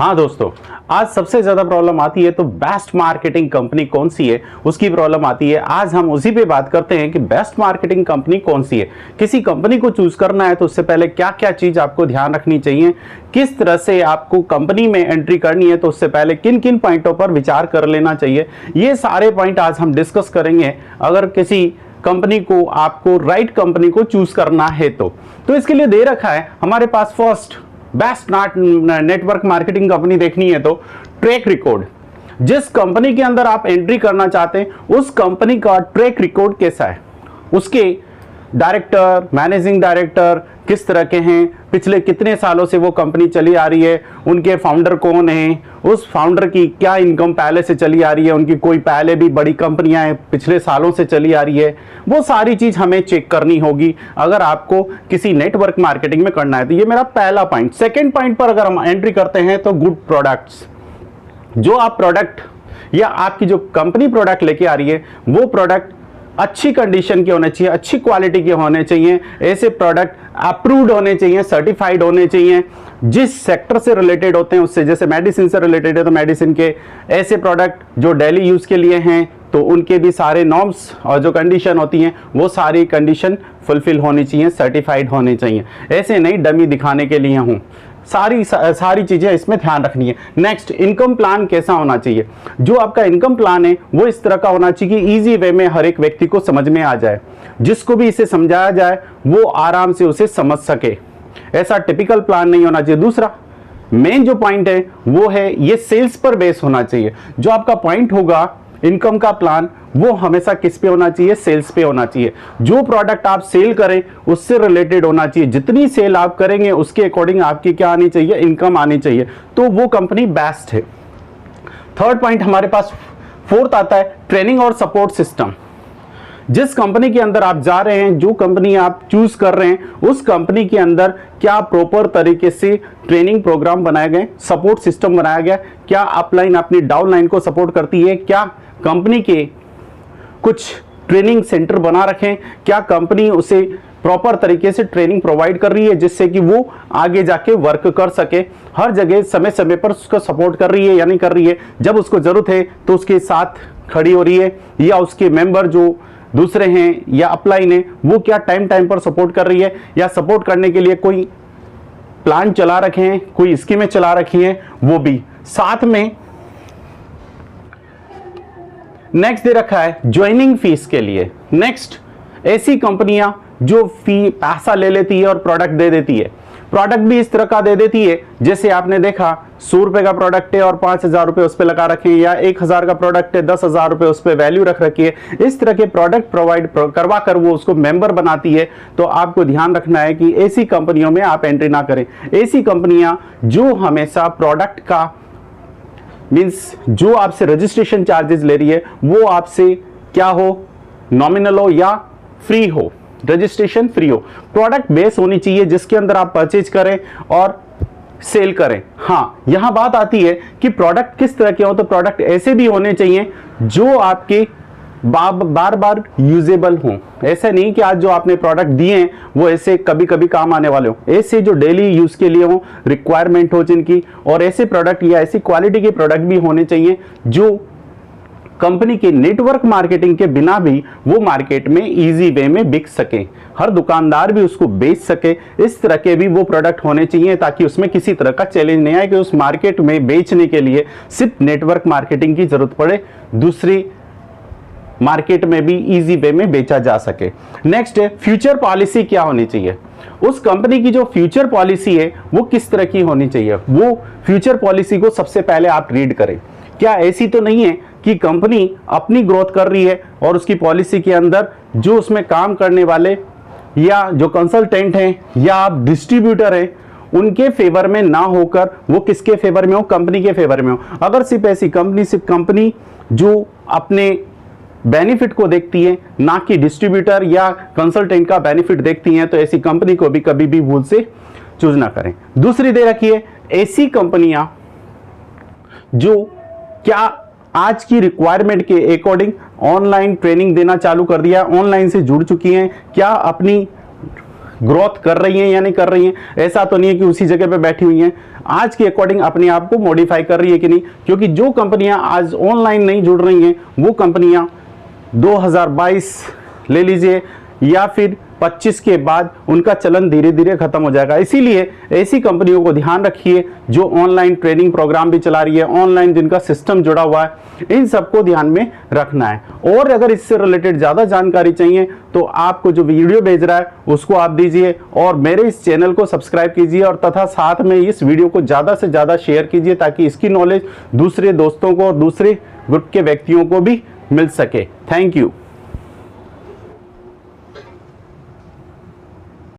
हाँ दोस्तों, आज सबसे ज्यादा प्रॉब्लम आती है तो बेस्ट मार्केटिंग कंपनी कौन सी है उसकी प्रॉब्लम आती है। आज हम उसी पे बात करते हैं कि बेस्ट मार्केटिंग कंपनी कौन सी है। किसी कंपनी को चूज करना है तो उससे पहले क्या क्या चीज आपको ध्यान रखनी चाहिए, किस तरह से आपको कंपनी में एंट्री करनी है तो उससे पहले किन किन पॉइंटों पर विचार कर लेना चाहिए, ये सारे पॉइंट आज हम डिस्कस करेंगे। अगर किसी कंपनी को आपको राइट कंपनी को चूज करना है तो इसके लिए दे रखा है हमारे पास first best network marketing company देखनी है तो ट्रैक रिकॉर्ड। जिस कंपनी के अंदर आप एंट्री करना चाहते हैं उस कंपनी का ट्रैक रिकॉर्ड कैसा है, उसके डायरेक्टर, मैनेजिंग डायरेक्टर किस तरह के हैं, पिछले कितने सालों से वो कंपनी चली आ रही है, उनके फाउंडर कौन हैं, उस फाउंडर की क्या इनकम पहले से चली आ रही है, उनकी कोई पहले भी बड़ी कंपनियां हैं पिछले सालों से चली आ रही है, वो सारी चीज हमें चेक करनी होगी अगर आपको किसी नेटवर्क मार्केटिंग में करना है। तो ये मेरा पहला पॉइंट। सेकेंड पॉइंट पर अगर हम एंट्री करते हैं तो गुड प्रोडक्ट्स। जो आप प्रोडक्ट या आपकी जो कंपनी प्रोडक्ट लेके आ रही है वो प्रोडक्ट अच्छी कंडीशन के होने चाहिए, अच्छी क्वालिटी के होने चाहिए, ऐसे प्रोडक्ट अप्रूव्ड होने चाहिए, सर्टिफाइड होने चाहिए, जिस सेक्टर से रिलेटेड होते हैं उससे। जैसे मेडिसिन से रिलेटेड है तो मेडिसिन के ऐसे प्रोडक्ट जो डेली यूज के लिए हैं तो उनके भी सारे नॉर्म्स और जो कंडीशन होती हैं वो सारी कंडीशन फुलफिल होनी चाहिए, सर्टिफाइड होने चाहिए। ऐसे नहीं डमी दिखाने के लिए हूँ, सारी चीजें इसमें ध्यान रखनी है। नेक्स्ट, इनकम प्लान कैसा होना चाहिए। जो आपका इनकम प्लान है वो इस तरह का होना चाहिए कि इजी वे में हर एक व्यक्ति को समझ में आ जाए, जिसको भी इसे समझाया जाए वो आराम से उसे समझ सके। ऐसा टिपिकल प्लान नहीं होना चाहिए। दूसरा मेन जो पॉइंट है वो है ये सेल्स पर बेस होना चाहिए। जो आपका पॉइंट होगा इनकम का प्लान वो हमेशा किस पे होना चाहिए, सेल्स पे होना चाहिए। जो प्रोडक्ट आप सेल करें उससे रिलेटेड होना चाहिए। जितनी सेल आप करेंगे उसके अकॉर्डिंग आपकी क्या आनी चाहिए, इनकम आनी चाहिए, तो वो कंपनी बेस्ट है। थर्ड पॉइंट हमारे पास फोर्थ आता है ट्रेनिंग और सपोर्ट सिस्टम। जिस कंपनी के अंदर आप जा रहे हैं, जो कंपनी आप चूज कर रहे हैं उस कंपनी के अंदर क्या प्रॉपर तरीके से ट्रेनिंग प्रोग्राम बनाए गए, सपोर्ट सिस्टम बनाया गया, क्या अपलाइन अपनी डाउनलाइन को सपोर्ट करती है, क्या कंपनी के कुछ ट्रेनिंग सेंटर बना रखें, क्या कंपनी उसे प्रॉपर तरीके से ट्रेनिंग प्रोवाइड कर रही है जिससे कि वो आगे जाके वर्क कर सके, हर जगह समय समय पर उसको सपोर्ट कर रही है या नहीं कर रही है, जब उसको जरूरत है तो उसके साथ खड़ी हो रही है, या उसके मेंबर जो दूसरे हैं या अपलाइन है वो क्या टाइम टाइम पर सपोर्ट कर रही है, या सपोर्ट करने के लिए कोई प्लान चला रखे हैं, कोई स्कीमें चला रखी हैं वो भी साथ में। नेक्स्ट दे रखा है ज्वाइनिंग फीस के लिए। नेक्स्ट, ऐसी कंपनियां जो पैसा ले लेती है और प्रोडक्ट दे देती है, प्रोडक्ट भी इस तरह का दे देती है जैसे आपने देखा 100 रुपए का प्रोडक्ट है और 5,000 रुपए उस पर लगा रखे हैं, या 1,000 का प्रोडक्ट है 10,000 रुपए उस पर वैल्यू रख रखी है। इस तरह के प्रोडक्ट प्रोवाइड करवा कर वो उसको मेंबर बनाती है। तो आपको ध्यान रखना है कि ऐसी कंपनियों में आप एंट्री ना करें। ऐसी कंपनियां जो हमेशा प्रोडक्ट का मीन्स जो आपसे रजिस्ट्रेशन चार्जेस ले रही है वो आपसे क्या हो, नॉमिनल हो या फ्री हो, रजिस्ट्रेशन फ्री हो। प्रोडक्ट बेस होनी चाहिए जिसके अंदर आप परचेज करें और सेल करें। हाँ, यहां बात आती है कि प्रोडक्ट किस तरह के हो, तो प्रोडक्ट ऐसे भी होने चाहिए जो आपके बार बार यूजेबल हों। ऐसा नहीं कि आज जो आपने प्रोडक्ट दिए हैं वो ऐसे कभी कभी काम आने वाले हो, ऐसे जो डेली यूज के लिए हो, रिक्वायरमेंट हो जिनकी, और ऐसे प्रोडक्ट या ऐसी क्वालिटी के प्रोडक्ट भी होने चाहिए जो कंपनी के नेटवर्क मार्केटिंग के बिना भी वो मार्केट में इजी वे में बिक सके, हर दुकानदार भी उसको बेच सके। इस तरह के भी वो प्रोडक्ट होने चाहिए ताकि उसमें किसी तरह का चैलेंज नहीं आए कि उस मार्केट में बेचने के लिए सिर्फ नेटवर्क मार्केटिंग की जरूरत पड़े, दूसरी मार्केट में भी इजी वे में बेचा जा सके। नेक्स्ट है फ्यूचर पॉलिसी क्या होनी चाहिए। उस कंपनी की जो फ्यूचर पॉलिसी है वो किस तरह की होनी चाहिए, वो फ्यूचर पॉलिसी को सबसे पहले आप रीड करें। क्या ऐसी तो नहीं है कि कंपनी अपनी ग्रोथ कर रही है और उसकी पॉलिसी के अंदर जो उसमें काम करने वाले या जो कंसल्टेंट हैं या आप डिस्ट्रीब्यूटर हैं उनके फेवर में ना होकर वो किसके फेवर में हो, कंपनी के फेवर में हो। अगर सिर्फ ऐसी कंपनी, सिर्फ कंपनी जो अपने बेनिफिट को देखती है ना कि डिस्ट्रीब्यूटर या कंसल्टेंट का बेनिफिट देखती हैं, तो ऐसी कंपनी को भी कभी भी भूल से चूज ना करें। दूसरी दे रखी है ऐसी कंपनियां जो क्या आज की रिक्वायरमेंट के अकॉर्डिंग ऑनलाइन ट्रेनिंग देना चालू कर दिया, ऑनलाइन से जुड़ चुकी हैं, क्या अपनी ग्रोथ कर रही हैं या नहीं कर रही हैं, ऐसा तो नहीं है कि उसी जगह पे बैठी हुई हैं, आज के अकॉर्डिंग अपने आप को मॉडिफाई कर रही है कि नहीं। क्योंकि जो कंपनियां आज ऑनलाइन नहीं जुड़ रही हैं वो कंपनियां 2022 ले लीजिए या फिर 25 के बाद उनका चलन धीरे धीरे खत्म हो जाएगा। इसीलिए ऐसी कंपनियों को ध्यान रखिए जो ऑनलाइन ट्रेनिंग प्रोग्राम भी चला रही है, ऑनलाइन जिनका सिस्टम जुड़ा हुआ है, इन सबको ध्यान में रखना है। और अगर इससे रिलेटेड ज़्यादा जानकारी चाहिए तो आपको जो वीडियो भेज रहा है उसको आप दीजिए और मेरे इस चैनल को सब्सक्राइब कीजिए और तथा साथ में इस वीडियो को ज़्यादा से ज़्यादा शेयर कीजिए ताकि इसकी नॉलेज दूसरे दोस्तों को और दूसरे ग्रुप के व्यक्तियों को भी मिल सके। Thank you.